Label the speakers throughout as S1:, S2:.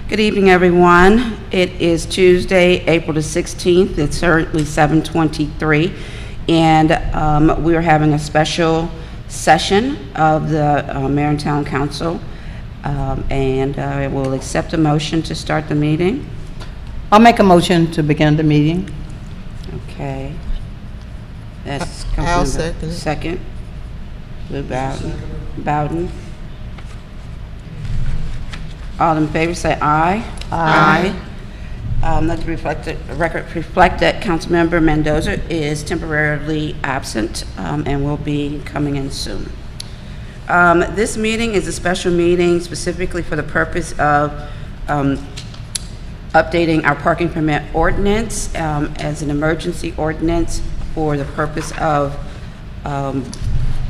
S1: Good evening, everyone. It is Tuesday, April the 16th. It's currently 7:23, and we are having a special session of the Mayor and Town Council, and I will accept a motion to start the meeting.
S2: I'll make a motion to begin the meeting.
S1: Okay. That's
S3: I'll
S1: Councilmember-
S3: second it.
S1: Second. Lou Bowden. All in favor say aye.
S2: Aye.
S1: Let the record reflect that Councilmember Mendoza is temporarily absent and will be coming in soon. This meeting is a special meeting specifically for the purpose of updating our parking permit ordinance as an emergency ordinance for the purpose of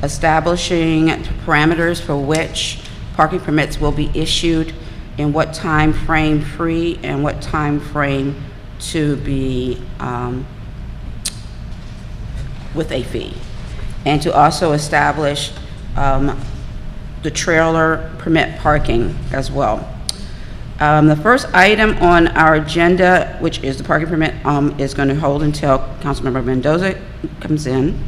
S1: establishing parameters for which parking permits will be issued, in what time frame free and what time frame to be with a fee, and to also establish the trailer permit parking as well. The first item on our agenda, which is the parking permit, is going to hold until Councilmember Mendoza comes in,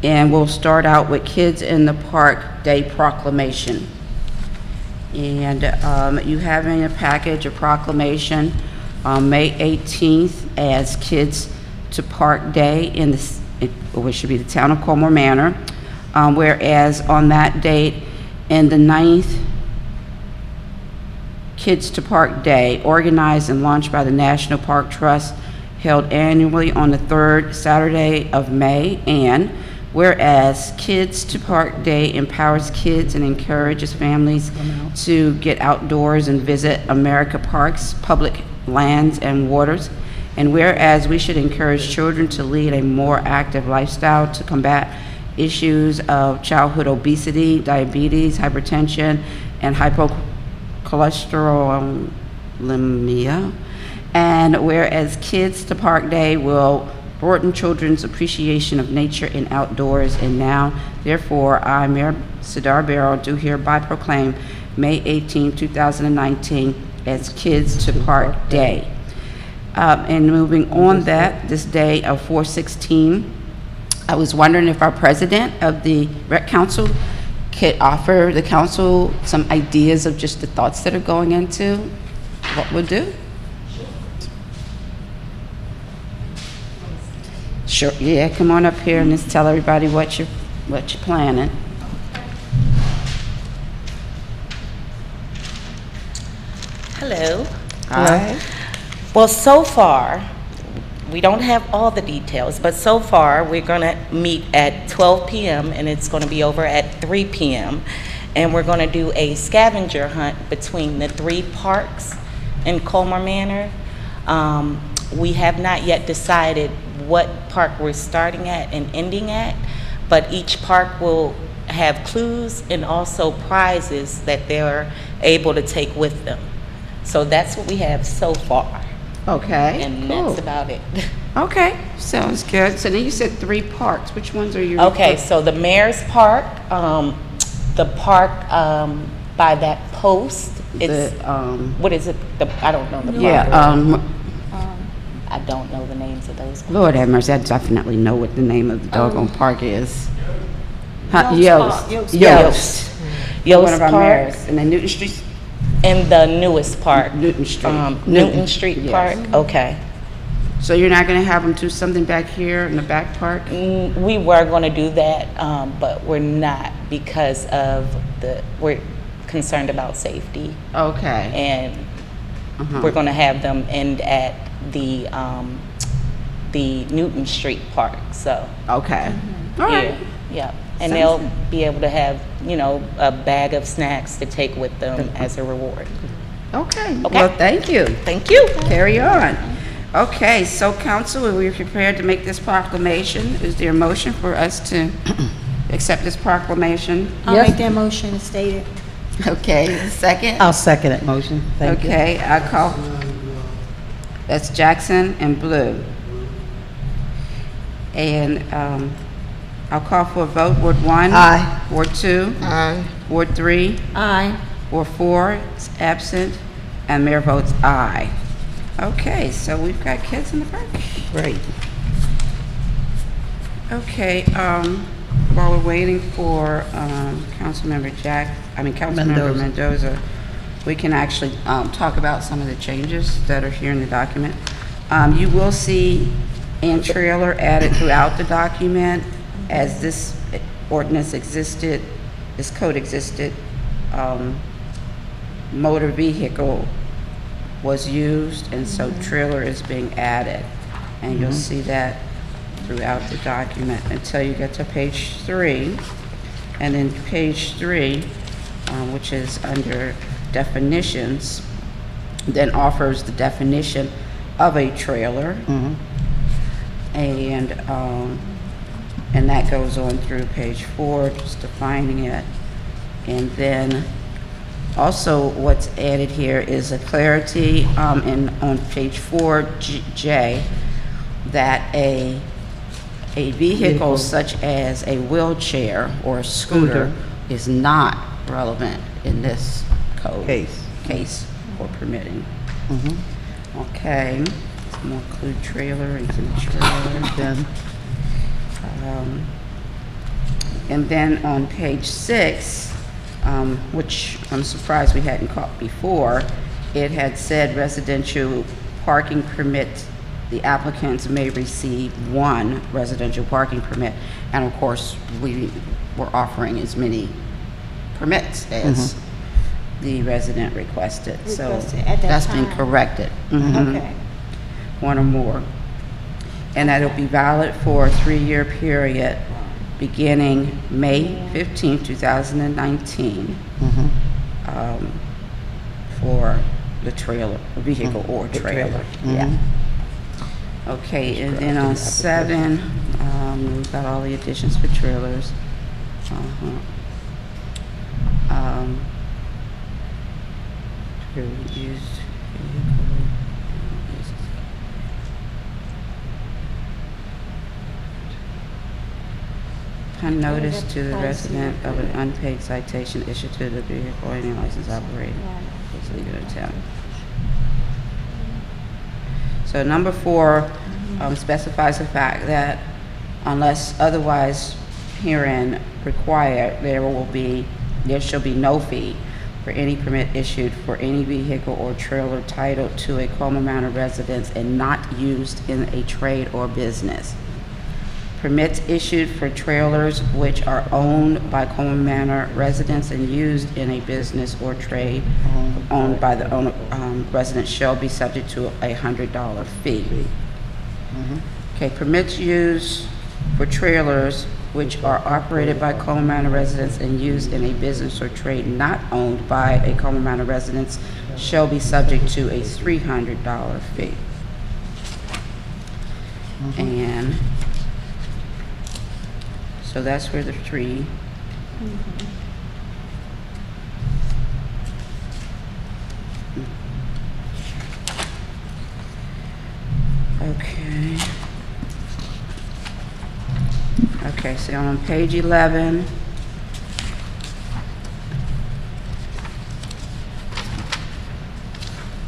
S1: and we'll start out with Kids in the Park Day proclamation. And you have in your package a proclamation on May 18th as Kids to Park Day in which should be the town of Colmar Manor, whereas on that date, in the 9th Kids to Park Day, organized and launched by the National Park Trust, held annually on the 3rd Saturday of May, and whereas Kids to Park Day empowers kids and encourages families to get outdoors and visit America parks, public lands, and waters, and whereas we should encourage children to lead a more active lifestyle to combat issues of childhood obesity, diabetes, hypertension, and hypocholesterolemia, and whereas Kids to Park Day will broaden children's appreciation of nature and outdoors, and now, therefore, I, Mayor Sidar Barrow, do hereby proclaim May 18, 2019 as Kids to Park Day. And moving on this day of 4/16, I was wondering if our president of the Rec Council could offer the council some ideas of just the thoughts that are going into what we'll do. Sure, yeah, come on up here and just tell everybody what you're planning.
S4: Hello.
S1: Hi.
S4: Well, so far, we don't have all the details, but so far, we're going to meet at 12 p.m. and it's going to be over at 3 p.m. And we're going to do a scavenger hunt between the 3 parks in Colmar Manor. We have not yet decided what park we're starting at and ending at, but each park will have clues and also prizes that they're able to take with them. So that's what we have so far.
S1: Okay,
S4: And
S1: cool.
S4: that's about it.
S1: Okay, sounds good. So then you said 3 parks. Which ones are you?
S4: Okay, so the Mayor's Park, the park by that post, it's, what is it? I don't know the park.
S1: Yeah,
S4: I don't know the names of those.
S1: Lord have mercy, I definitely know what the name of the doggone park is. Yost.
S4: Yost.
S1: One of our
S4: Park
S1: mayors. And then Newton Street.
S4: and the newest park.
S1: Newton Street.
S4: Newton Street
S1: Yes.
S4: Park, okay.
S1: So you're not gonna have them do something back here in the back park?
S4: We were gonna do that, but we're not because of we're concerned about safety.
S1: Okay.
S4: And we're gonna have them end at the Newton Street Park, so.
S1: Okay. All right.
S4: Yeah, and
S1: Sounds
S4: they'll
S1: good.
S4: be able to have, a bag of snacks to take with them as a reward.
S1: Okay.
S4: Okay.
S1: Well, thank you.
S4: Thank you.
S1: Carry on. Okay, so council, are we prepared to make this proclamation? Is there a motion for us to accept this proclamation?
S5: I'll
S2: Yes.
S5: make that motion as stated.
S1: Okay, second?
S2: I'll second that motion. Thank you.
S1: Okay, I call, that's Jackson and Blue. And I'll call for a vote. Ward 1?
S2: Aye.
S1: Ward 2?
S3: Aye.
S1: Ward 3?
S5: Aye.
S1: Ward 4 is absent. And Mayor votes aye. Okay, so we've got kids in the park.
S2: Great.
S1: Okay, while we're waiting for Councilmember Mendoza, we can actually talk about some of the changes that are here in the document. You will see "and trailer" added throughout the document. As this ordinance existed, this code existed, motor vehicle was used, and so trailer is being added. And you'll see that throughout the document until you get to page 3. And then page 3, which is under definitions, then offers the definition of a trailer. And that goes on through page 4, just defining it. And then also what's added here is a clarity on page 4J that a vehicle such as a wheelchair or a scooter is not relevant in this code case for permitting. Okay, let's more include trailer into the trailer. And then on page 6, which I'm surprised we hadn't caught before, it had said residential parking permit, the applicants may receive 1 residential parking permit. And of course, we were offering as many permits as the resident requested. So
S3: at that
S1: that's been
S3: time.
S1: corrected.
S3: Okay.
S1: 1 or more. And that'll be valid for a 3-year period beginning May 15, 2019, for the trailer, vehicle or trailer. Yeah. Okay, and then on 7, we've got all the additions for trailers. Used vehicle. Upon notice to the resident of an unpaid citation issued to the vehicle or any license operator is legal to town. So number 4 specifies the fact that unless otherwise herein required, there shall be no fee for any permit issued for any vehicle or trailer titled to a Colmar Manor residence and not used in a trade or business. Permits issued for trailers which are owned by Colmar Manor residents and used in a business or trade owned by the owner, resident shall be subject to a $100 fee. Okay, permits used for trailers which are operated by Colmar Manor residents and used in a business or trade not owned by a Colmar Manor residence shall be subject to a $300 fee. And so that's where the 3. Okay. Okay, so on page 11,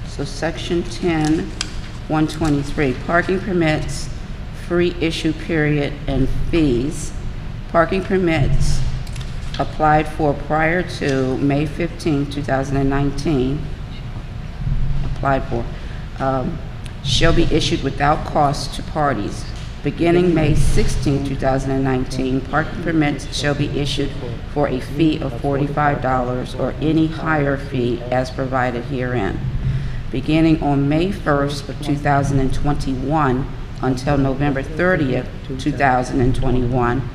S1: so section 10, 123, parking permits, free issue period, and fees. Parking permits applied for prior to May 15, 2019, shall be issued without cost to parties. Beginning May 16, 2019, parking permits shall be issued for a fee of $45 or any higher fee as provided herein. Beginning on May 1st of 2021 until November 30th, 2021,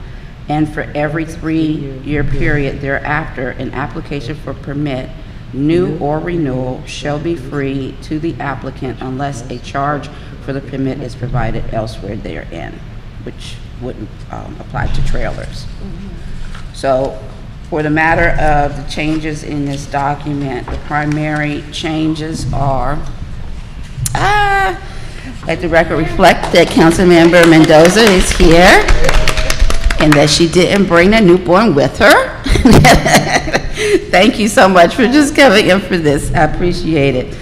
S1: and for every 3-year period thereafter, an application for permit, new or renewal, shall be free to the applicant unless a charge for the permit is provided elsewhere therein, which wouldn't apply to trailers. So for the matter of the changes in this document, the primary changes are, let the record reflect that Councilmember Mendoza is here and that she didn't bring a newborn with her. Thank you so much for just coming in for this. I appreciate it.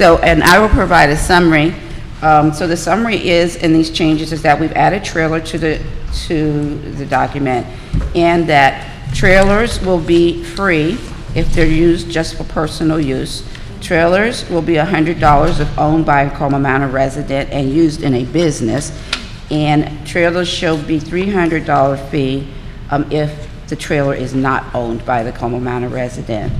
S1: So, and I will provide a summary. So the summary is, in these changes, is that we've added trailer to the document, and that trailers will be free if they're used just for personal use. Trailers will be $100 if owned by a Colmar Manor resident and used in a business, and trailers shall be $300 fee if the trailer is not owned by the Colmar Manor resident.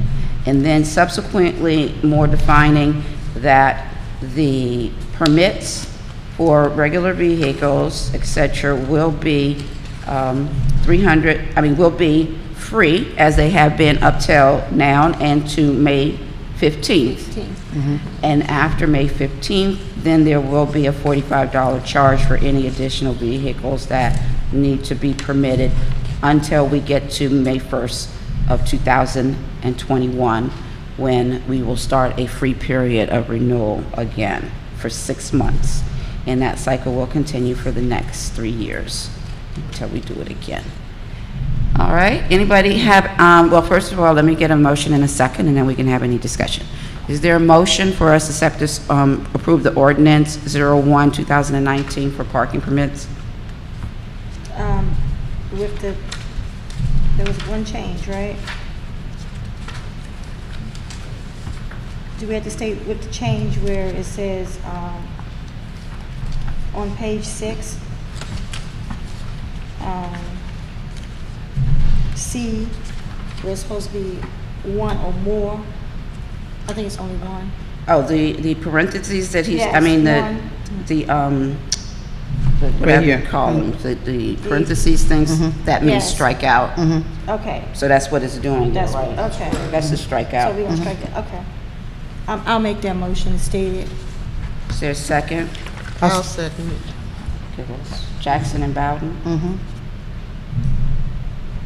S1: And then subsequently, more defining that the permits for regular vehicles, et cetera, will be will be free, as they have been up till now and to May 15th. And after May 15th, then there will be a $45 charge for any additional vehicles that need to be permitted until we get to May 1st of 2021, when we will start a free period of renewal again for 6 months. And that cycle will continue for the next 3 years until we do it again. All right, anybody have, well, first of all, let me get a motion in a second, and then we can have any discussion. Is there a motion for us to accept this, approve the ordinance 01/2019 for parking permits?
S3: There was one change, right? Do we have to state with the change where it says, on page 6, C, where it's supposed to be one or more? I think it's only one.
S1: Oh, the parentheses that he's,
S3: Yes,
S1: I mean,
S3: one.
S1: whatever you
S2: here.
S1: call them, the parentheses things, that means
S3: Yes.
S1: strike out.
S3: Okay.
S1: So that's what it's doing,
S3: That's
S1: right?
S3: okay.
S1: That's the
S3: So
S1: strikeout.
S3: we're gonna strike that, okay. I'll make that motion stated.
S1: Is there a second?
S5: I'll second it.
S1: Okay, that's Jackson and Bowden.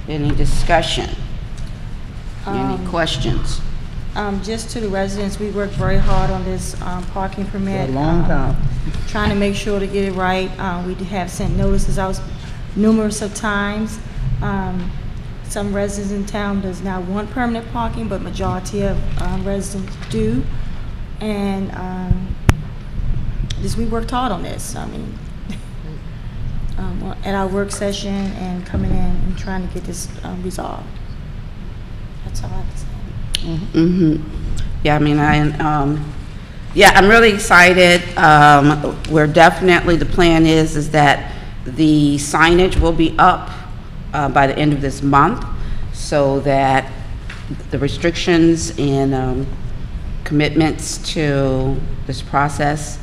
S1: Any discussion? Any questions?
S3: Just to the residents, we worked very hard on this parking permit.
S2: A long time.
S3: Trying to make sure to get it right. We have sent notices out numerous of times. Some residents in town does not want permanent parking, but majority of residents do. And we worked hard on this. I mean, at our work session and coming in and trying to get this resolved. That's all I have to say.
S1: Yeah, I mean, I'm really excited. We're definitely, the plan is that the signage will be up by the end of this month, so that the restrictions and commitments to this process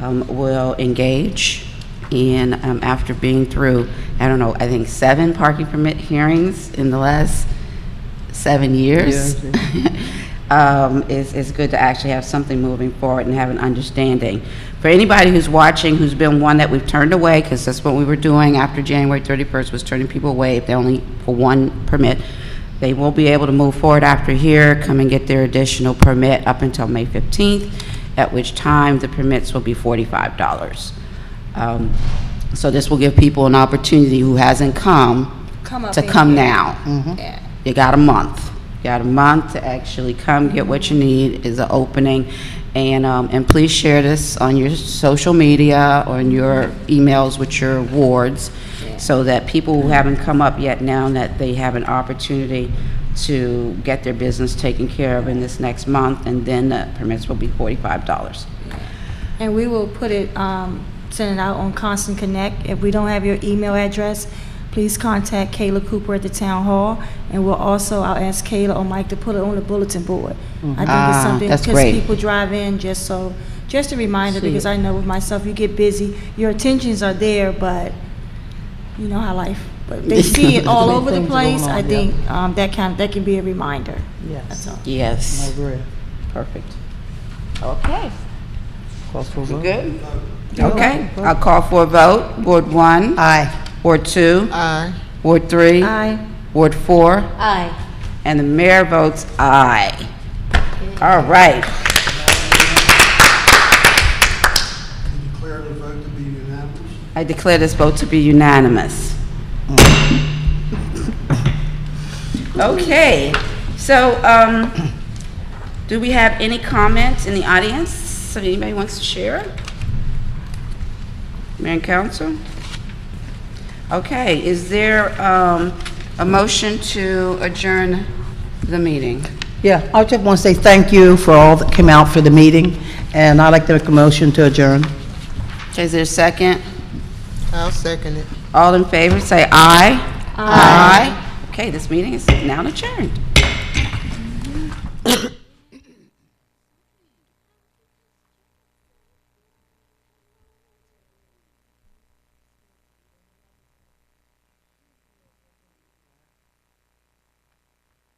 S1: will engage. And after being through, I don't know, I think 7 parking permit hearings in the last 7 years, it's good to actually have something moving forward and have an understanding. For anybody who's watching, who's been one that we've turned away, because that's what we were doing after January 31st, was turning people away if they're only for one permit, they will be able to move forward after here, come and get their additional permit up until May 15th, at which time the permits will be $45. So this will give people an opportunity who hasn't come
S3: Up
S1: to
S3: in
S1: come
S3: here.
S1: now.
S3: Yeah.
S1: You got a month. You got a month to actually come get what you need, is an opening. And please share this on your social media or in your emails with your wards, so that people who haven't come up yet, now that they have an opportunity to get their business taken care of in this next month, and then the permits will be $45.
S3: And we will put it, send it out on Constant Connect. If we don't have your email address, please contact Kayla Cooper at the Town Hall, and I'll ask Kayla or Mike to put it on the bulletin board. I think it's something,
S1: that's
S3: because
S1: great.
S3: people drive in, just a reminder,
S1: See
S3: because
S1: it.
S3: I know with myself, you get busy, your intentions are there, but you know how life, but they see it all over the
S2: Things
S3: place.
S2: going on,
S3: I think that can be a reminder.
S2: Yes.
S3: That's all.
S2: I
S1: Yes,
S2: agree.
S1: perfect. Okay,
S2: Call for a
S1: we
S2: vote.
S1: good? Okay, I'll call for a vote. Ward 1,
S2: Aye.
S1: Ward 2,
S5: Aye.
S1: Ward 3,
S3: Aye.
S1: Ward 4,
S3: Aye.
S1: and the mayor votes aye. All right.
S6: Declare the vote to be unanimous.
S1: I declare this vote to be unanimous. Okay, so Do we have any comments in the audience? If anybody wants to share? Mayor and council? Okay, is there a motion to adjourn the meeting?
S2: Yeah, I just want to say thank you for all that came out for the meeting, and I'd like to make a motion to adjourn.
S1: Okay, is there a second?
S5: I'll second it.
S1: All in favor, say aye. Aye. Okay, this meeting is now adjourned.